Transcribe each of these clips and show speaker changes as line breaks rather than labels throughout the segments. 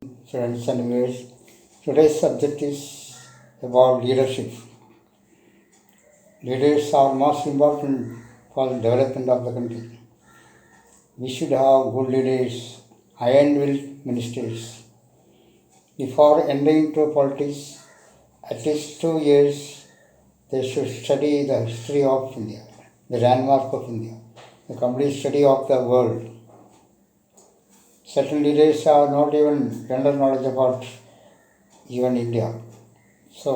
Friends and viewers. Today's subject is about leadership. Leaders are most important for the development of the country. We should have good leaders, iron-willed ministers. Before entering into politics, at least 2 years, they should study the history of India, the landmark of India, the complete study of the world. Certain leaders have not even general knowledge about even India. So,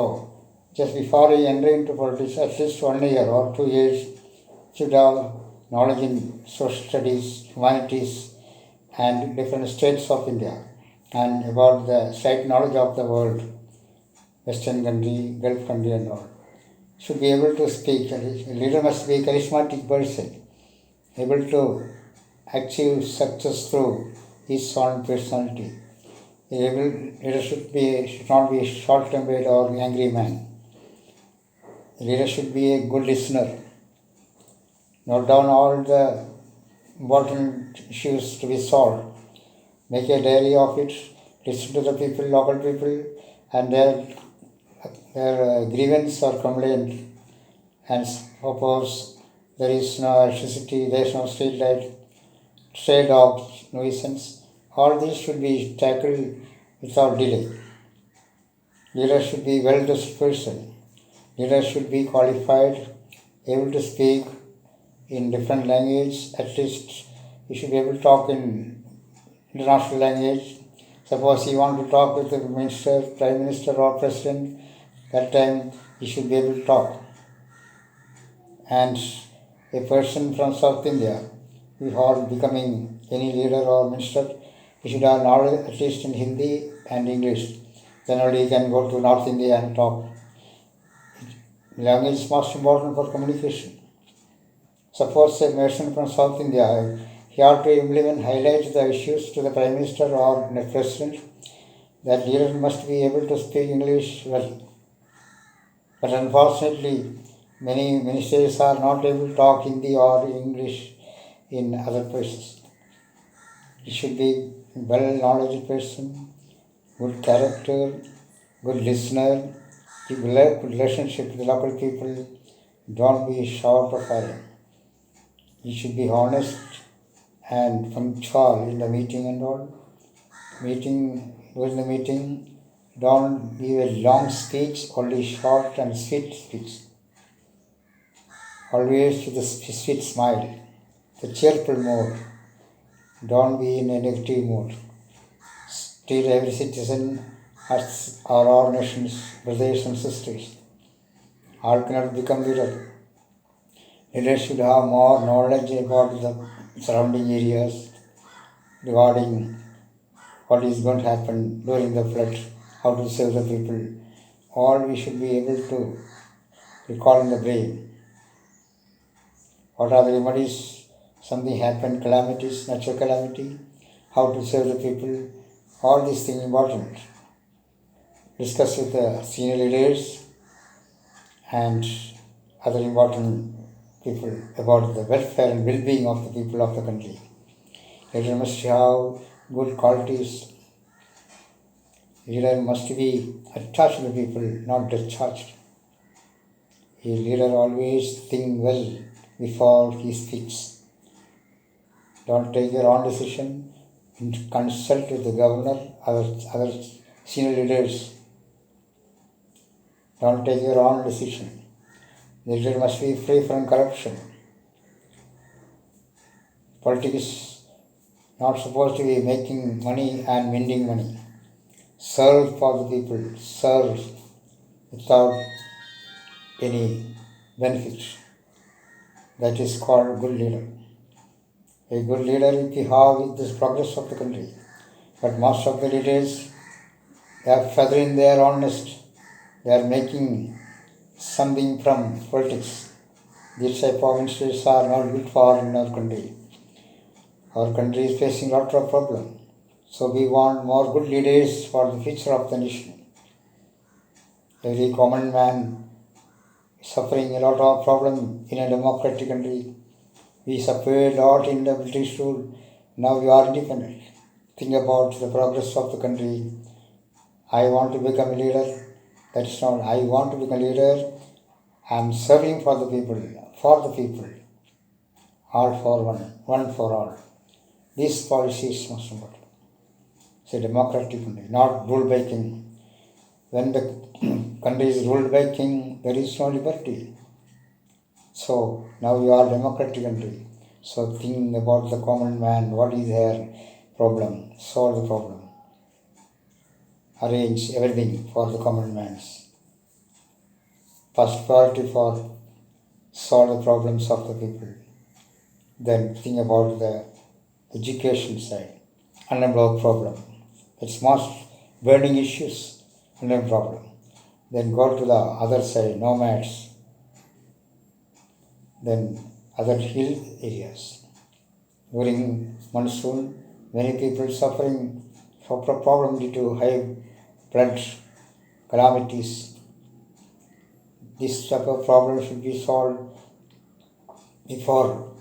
just before I enter into politics, at least 1 year or 2 years, should have knowledge in social studies, humanities, and different states of India, and about the slight knowledge of the world, Western country, Gulf country, and all. Should be able to speak. A leader must be a charismatic person, able to achieve success through his own personality. Leader should not be a short-tempered or angry man. The leader should be a good listener. Note down all the important issues to be solved. Make a diary of it. Listen to the people, local people, and their grievance or complaint. And suppose there is no electricity, there is no street light, stray dogs, nuisance. All these should be tackled without delay. Leader should be well-dressed person. Leader should be qualified, able to speak in different language. At least you should be able to talk in international language. Suppose you want to talk with the minister, prime minister, or president, that time you should be able to talk. And a person from South India, before becoming any leader or minister, he should have knowledge at least in Hindi and English. Then only he can go to North India and talk. Language is most important for communication. Suppose a person from South India, he ought to highlight the issues to the Prime Minister or the President. That leader must be able to speak English well. But unfortunately, many ministers are not able to talk Hindi or English in other places. He should be a well-knowledgeable person, good character, good listener, keep good relationship with the local people. Don't be short of iron. You should be honest and punctual in the meeting and all. During the meeting, don't give a long speech, only short and sweet speech. Always with a sweet smile, the cheerful mood. Don't be in a negative mood. Treat every citizen as our nation's brothers and sisters. All cannot become leader. Leaders should have more knowledge about the surrounding areas regarding what is going to happen during the flood, how to save the people. All we should be able to recall in the brain. What are the remedies? Something happened, calamities, natural calamity, how to save the people. All these things important. Discuss with the senior leaders and other important people about the welfare and well-being of the people of the country. Leader must have good qualities. Leader must be attached to the people, not discharged. A leader always think well before he speaks. Don't take your own decision. Consult with the governor, other senior leaders. Don't take your own decision. The leader must be free from corruption. Politics is not supposed to be making money and winning money. Serve for the people, serve without any benefits. That is called good leader. A good leader will have this progress of the country. But most of the leaders, they are feathering their own nest. They are making something from politics. These type of ministers are not good for in our country. Our country is facing a lot of problems. So we want more good leaders for the future of the nation. Every common man is suffering a lot of problems in a democratic country. We suffered a lot in the British rule. Now we are independent. think about the progress of the country. I want to become a leader. That is not I want to become a leader. I am serving for the people, all for one for all. This policy is most important. It's a democratic country, not ruled by king. When the country is ruled by king, there is no liberty. So now you are a democratic country. So think about the common man, what is their problem, solve the problem. Arrange everything for the common man's. First priority for solve the problems of the people. Then think about the education side, unemployment problem. It's most burning issues, unemployment problem. Then go to the other side, nomads. Then other hill areas. During monsoon, many people suffering from problem due to high flood calamities. This type of problem should be solved before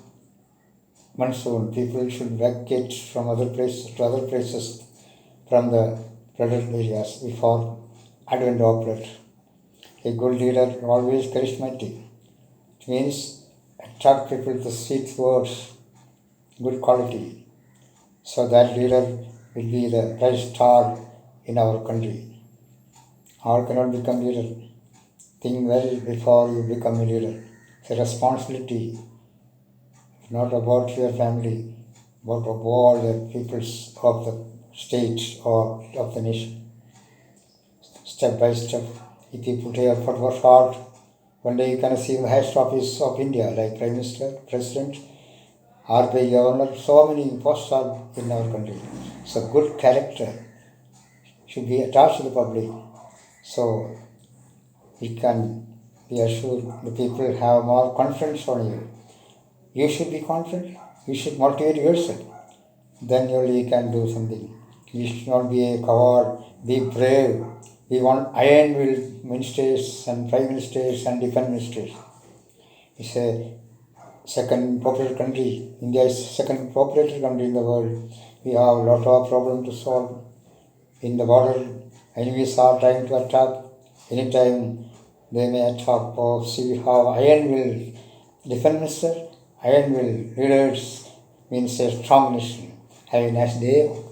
monsoon. People should vacate from other places to other places from the flooded areas before advent of flood. A good leader always charismatic. It means attract people to sweet words, good quality. So that leader will be the bright star in our country. All cannot become leader. Think well before you become a leader. It's a responsibility, not about your family, but of all the peoples of the state or of the nation. Step by step, if you put your effort hard, one day you can see the highest office of India, like Prime Minister, President, RBI Governor, so many posts are in our country. So good character should be attached to the public. So we can be assured the people have more confidence on you. You should be confident. You should motivate yourself. Then only you can do something. You should not be a coward. Be brave. We want iron will ministers and prime ministers and defense ministers. It's a second populated country. India is second populated country in the world. We have a lot of problems to solve. In the border, enemies are trying to attack. Anytime they may attack. Or see, we have iron will defense minister. Iron will leaders means a strong nation. Have a nice day.